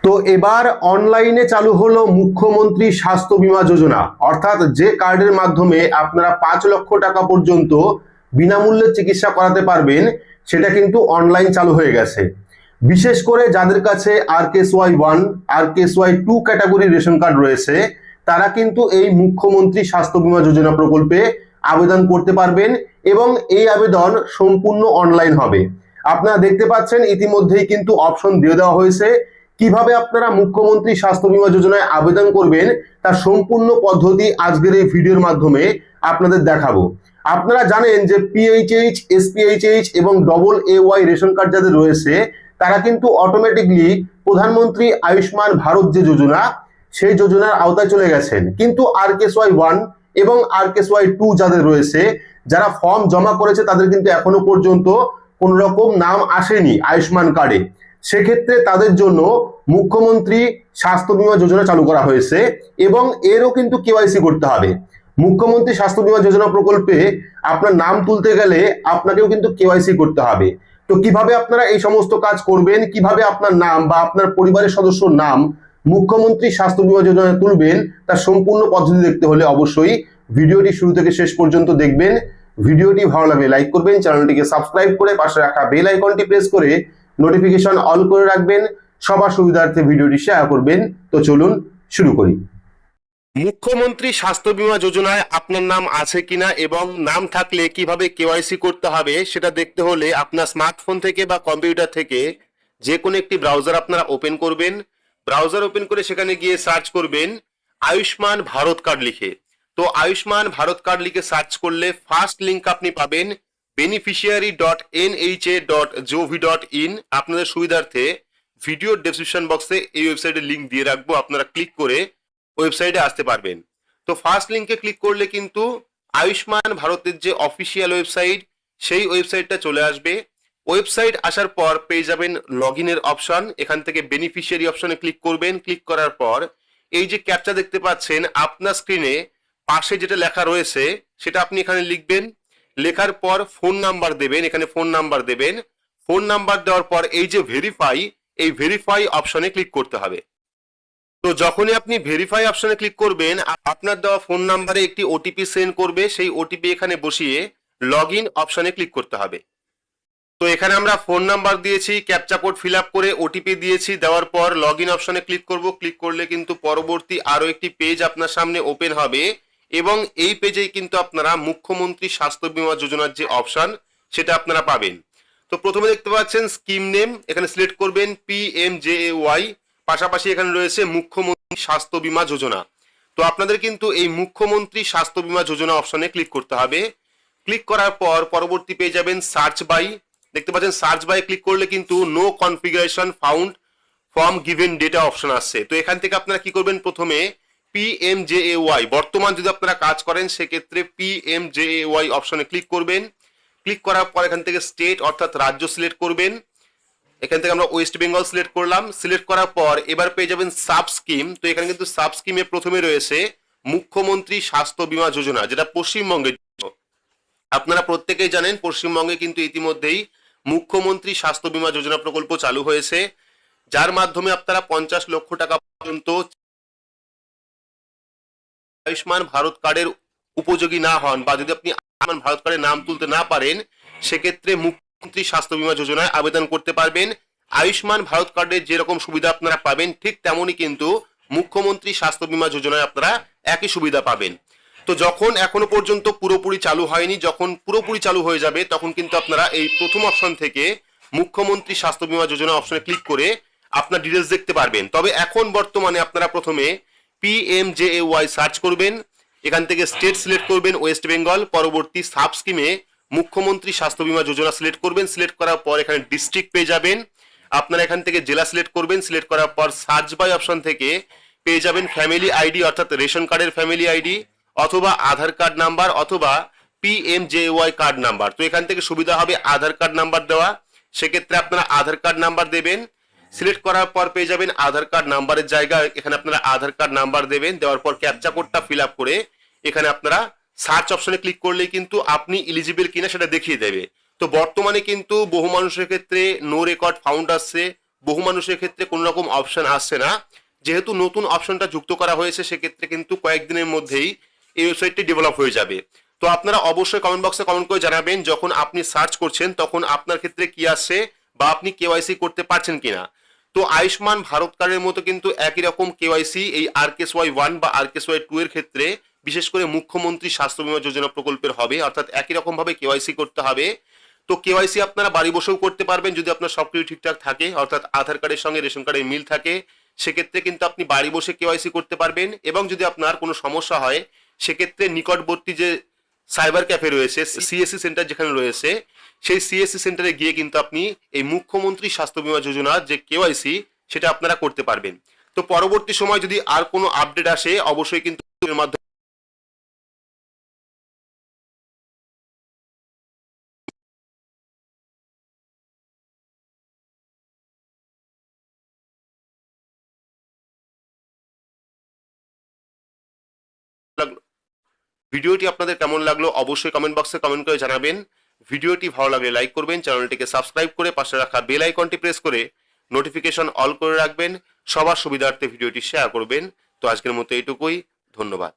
তো এবার অনলাইনে চালু হলো মুখ্যমন্ত্রী স্বাস্থ্য বীমা যোজনা, অর্থাৎ যে কার্ডের মাধ্যমে আপনারা 5 লক্ষ টাকা পর্যন্ত বিনামূল্যে চিকিৎসা করাতে পারবেন, সেটা কিন্তু অনলাইন চালু হয়ে গেছে। বিশেষ করে যাদের কাছে RKSY1 RKSY2 ক্যাটাগরির রেশন কার্ড রয়েছে, তারা কিন্তু এই মুখ্যমন্ত্রী স্বাস্থ্য বীমা যোজনা প্রকল্পে আবেদন করতে পারবেন এবং এই আবেদন সম্পূর্ণ অনলাইন হবে। আপনারা দেখতে পাচ্ছেন ইতিমধ্যেই কিন্তু অপশন দিয়ে দেওয়া হয়েছে। কিভাবে আপনারা মুখ্যমন্ত্রী স্বাস্থ্য বীমা যোজনায় আবেদন করবেন তার সম্পূর্ণ পদ্ধতি আজকের এই ভিডিওর মাধ্যমে আপনাদের দেখাবো। আপনারা জানেন যে PHH, SPHH এবং AA রেশন কার্ড যাদের রয়েছে, তারা কিন্তু অটোমেটিকলি প্রধানমন্ত্রী আয়ুষ্মান ভারত যে যোজনা, সেই যোজনার আওতায় চলে গেছেন। কিন্তু RKSY1 এবং RKSY2 যাদের রয়েছে, যারা ফর্ম জমা করেছে, তাদের কিন্তু এখনো পর্যন্ত কোন রকম নাম আসেনি আয়ুষ্মান কার্ডে। সেক্ষেত্রে তাদের জন্য মুখ্যমন্ত্রী স্বাস্থ্য বীমা যোজনা চালু করা হয়েছে এবং এরও কিন্তু KYC করতে হবে। মুখ্যমন্ত্রী স্বাস্থ্য বীমা যোজনা প্রকল্পে আপনার নাম তুলতে গেলে আপনাকেও কিন্তু KYC করতে হবে। তো কিভাবে আপনারা এই সমস্ত কাজ করবেন, কিভাবে আপনার নাম বা আপনার পরিবারের সদস্যর নাম মুখ্যমন্ত্রী স্বাস্থ্য বীমা যোজনায় তুলবেন, তার সম্পূর্ণ পদ্ধতি দেখতে হলে অবশ্যই ভিডিওটি শুরু থেকে শেষ পর্যন্ত দেখবেন। ভিডিওটি ভালো লাগলে লাইক করবেন, চ্যানেলটিকে সাবস্ক্রাইব করে পাশে রাখা বেল আইকনটি প্রেস করে নোটিফিকেশন অল করে রাখবেন, সবার সুবিধার্থে ভিডিওটি শেয়ার করবেন। তো চলুন শুরু করি। মুখ্যমন্ত্রী স্বাস্থ্য বীমা যোজনায় আপনার নাম আছে কিনা এবং নাম থাকলে কিভাবে KYC করতে হবে সেটা দেখতে হলে আপনার স্মার্টফোন থেকে বা কম্পিউটার থেকে যে কোনো একটি ব্রাউজার আপনারা ওপেন করবেন। ব্রাউজার ওপেন করে সেখানে গিয়ে সার্চ করবেন আয়ুষ্মান ভারত কার্ড লিখে। তো আয়ুষ্মান ভারত কার্ড লিখে সার্চ করলে ফার্স্ট লিঙ্ক আপনি পাবেন beneficiary.nha.gov.in। আপনাদের সুবিধার্থে ভিডিওর ডেসক্রিপশন বক্সে এই ওয়েবসাইটের লিঙ্ক দিয়ে রাখবো, আপনারা ক্লিক করে ওয়েবসাইটে আসতে পারবেন। তো ফার্স্ট লিঙ্কে ক্লিক করলে কিন্তু আয়ুষ্মান ভারতের যে অফিসিয়াল ওয়েবসাইট, সেই ওয়েবসাইটটা চলে আসবে। ওয়েবসাইট আসার পর পেয়ে যাবেন লগ ইনের অপশন। এখান থেকে বেনিফিশিয়ারি অপশনে ক্লিক করবেন। ক্লিক করার পর এই যে ক্যাপচা দেখতে পাচ্ছেন আপনার স্ক্রিনে, পাশে যেটা লেখা রয়েছে সেটা আপনি এখানে লিখবেন। লেখার পর ফোন নাম্বার দেবেন, এখানে ফোন নাম্বার দেবেন। ফোন নাম্বার দেওয়ার পর এই যে ভেরিফাই, এই ভেরিফাই অপশনে ক্লিক করতে হবে। তো যখনই আপনি ভেরিফাই অপশনে ক্লিক করবেন, আপনার দেওয়া ফোন নাম্বারে একটি ওটিপি সেন্ড করবে। সেই ওটিপি এখানে বসিয়ে লগ ইন অপশনে ক্লিক করতে হবে। তো এখানে আমরা ফোন নাম্বার দিয়েছি, ক্যাপচা কোড ফিল আপ করে ওটিপি দিয়েছি, দেওয়ার পর লগ ইন অপশনে ক্লিক করব। ক্লিক করলে কিন্তু পরবর্তী আরো একটি পেজ আপনার সামনে ওপেন হবে এবং এই পেজেই কিন্তু আপনারা মুখ্যমন্ত্রী স্বাস্থ্য বীমা যোজনার যে অপশন সেটা আপনারা পাবেন। তো প্রথমে দেখতে পাচ্ছেন স্কিম নেম, এখানে সিলেক্ট করবেন PMJAY। পাশাপাশি এখানে রয়েছে মুখ্যমন্ত্রী স্বাস্থ্য বীমা যোজনা। তো আপনাদের কিন্তু এই মুখ্যমন্ত্রী স্বাস্থ্য বীমা যোজনা অপশনে ক্লিক করতে হবে। ক্লিক করার পর পরবর্তী পেয়ে যাবেন সার্চ বাই। দেখতে পাচ্ছেন সার্চ বাই ক্লিক করলে কিন্তু no configuration found from given data option আসছে। তো এখান থেকে আপনারা কি করবেন, প্রথমে PMJAY, বর্তমান যদি আপনারা কাজ করেন সেক্ষেত্রে PMJAY অপশনে ক্লিক করবেন। ক্লিক করার পর এখান থেকে স্টেট অর্থাৎ রাজ্য সিলেক্ট করবেন। এখান থেকে আমরা ওয়েস্ট বেঙ্গল সিলেক্ট করলাম। সিলেক্ট করার পর এবার পেয়ে যাবেন সাব স্কিম। তো এখানে কিন্তু সাব স্কিমে প্রথমে রয়েছে মুখ্যমন্ত্রী স্বাস্থ্য বীমা যোজনা, যেটা পশ্চিমবঙ্গের জন্য। আপনারা প্রত্যেকেই জানেন পশ্চিমবঙ্গে কিন্তু ইতিমধ্যেই মুখ্যমন্ত্রী স্বাস্থ্য বীমা যোজনা প্রকল্প চালু হয়েছে, যার মাধ্যমে আপনারা 50 লক্ষ টাকা পর্যন্ত আয়ুষ্মান ভারত কার্ডের উপযোগী না হন বা যদি আপনি আয়ুষ্মান ভারত কার্ডের নাম তুলতে না পারেন, সেক্ষেত্রে মুখ্যমন্ত্রী স্বাস্থ্য বীমা যোজনায় আবেদন করতে পারবেন। আয়ুষ্মান ভারত কার্ডের যেরকম সুবিধা আপনারা পাবেন, ঠিক তেমনই কিন্তু মুখ্যমন্ত্রী স্বাস্থ্য বীমা যোজনায় আপনারা একই সুবিধা পাবেন। তো যখন এখনো পর্যন্ত পুরোপুরি চালু হয়নি, যখন পুরোপুরি চালু হয়ে যাবে তখন কিন্তু আপনারা এই প্রথম অপশন থেকে মুখ্যমন্ত্রী স্বাস্থ্য বীমা যোজনা অপশনে ক্লিক করে আপনার ডিটেলস দেখতে পারবেন। তবে এখন বর্তমানে আপনারা প্রথমে PMJAY সার্চ করবেন, এখান থেকে স্টেট সিলেক্ট করবেন ওয়েস্ট বেঙ্গল। পরবর্তী সাব স্কিমে মুখ্যমন্ত্রী স্বাস্থ্য বীমা যোজনা সিলেক্ট করবেন। সিলেক্ট করার পর এখানে ডিস্ট্রিক্ট পেয়ে যাবেন। আপনারা এখান থেকে জেলা সিলেক্ট করবেন। সিলেক্ট করার পর সার্চ বাই অপশন থেকে পেয়ে যাবেন ফ্যামিলি আইডি অর্থাৎ রেশন কার্ডের ফ্যামিলি আইডি, অথবা আধার কার্ড নাম্বার, অথবা PMJAY কার্ড নাম্বার। তো এখান থেকে সুবিধা হবে আধার কার্ড নাম্বার দেওয়া, সেক্ষেত্রে আপনারা আধার কার্ড নাম্বার দেবেন। সিলেক্ট করার পর পেয়ে যাবেন আধার কার্ড নাম্বারের জায়গায় এখানে আপনারা আধার কার্ড নাম্বার দেবেন। দেওয়ার পর ক্যাপচা কোডটা ফিল আপ করে এখানে আপনারা সার্চ অপশনে ক্লিক করলেই কিন্তু আপনি এলিজিবল কিনা সেটা দেখিয়ে দেবে। তো বর্তমানে কিন্তু বহু মানুষের ক্ষেত্রে নো রেকর্ড ফাউন্ড আসছে, বহু মানুষের ক্ষেত্রে কোনো রকম অপশন আসছে না। যেহেতু নতুন অপশনটা যুক্ত করা হয়েছে, সেক্ষেত্রে কিন্তু কয়েকদিনের মধ্যেই এই ওয়েবসাইটটি ডেভেলপ হয়ে যাবে। তো আপনারা অবশ্যই কমেন্ট বক্সে কমেন্ট করে জানাবেন যখন আপনি সার্চ করছেন তখন আপনার ক্ষেত্রে কি আসছে বা আপনি কেওয়াইসি করতে পারছেন কিনা। তো আয়ুষ্মান ভারত কার্ডের মতো কিন্তু একই রকম কেওয়াইসি এই RKSY 1 বা RKSY 2 এর ক্ষেত্রে, বিশেষ করে মুখ্যমন্ত্রী স্বাস্থ্য বীমা যোজনা প্রকল্পের হবে, অর্থাৎ একই রকম ভাবে কেওয়াইসি করতে হবে। তো কেওয়াইসি আপনারা বাড়ি বসেও করতে পারবেন যদি আপনার সবকিছু ঠিকঠাক থাকে, অর্থাৎ আধার কার্ডের সঙ্গে রেশন কার্ডের মিল থাকে, সেক্ষেত্রে কিন্তু আপনি বাড়ি বসে কেওয়াইসি করতে পারবেন। এবং যদি আপনার কোনো সমস্যা হয়, সেক্ষেত্রে নিকটবর্তী যে সাইবার ক্যাফে রয়েছে, CSC সেন্টার যেখানে রয়েছে, সেই CSC সেন্টারে গিয়ে কিন্তু আপনি এই মুখ্যমন্ত্রী স্বাস্থ্য বীমা যোজনার যে কেওয়াইসি সেটা আপনারা করতে পারবেন। তো পরবর্তী সময় যদি আর কোনো আপডেট আসে, অবশ্যই কিন্তু এর মাধ্যমে ভিডিওটি আপনাদের কেমন লাগলো অবশ্যই কমেন্ট বক্সে কমেন্ট করে জানাবেন। ভিডিওটি ভালো লাগলে লাইক করবেন, চ্যানেলটিকে সাবস্ক্রাইব করে পাশে রাখা বেল আইকনটি প্রেস করে নোটিফিকেশন অল করে রাখবেন, সবার সুবিধার্থে ভিডিওটি শেয়ার করবেন। তো আজকের মতো এইটুকুই, ধন্যবাদ।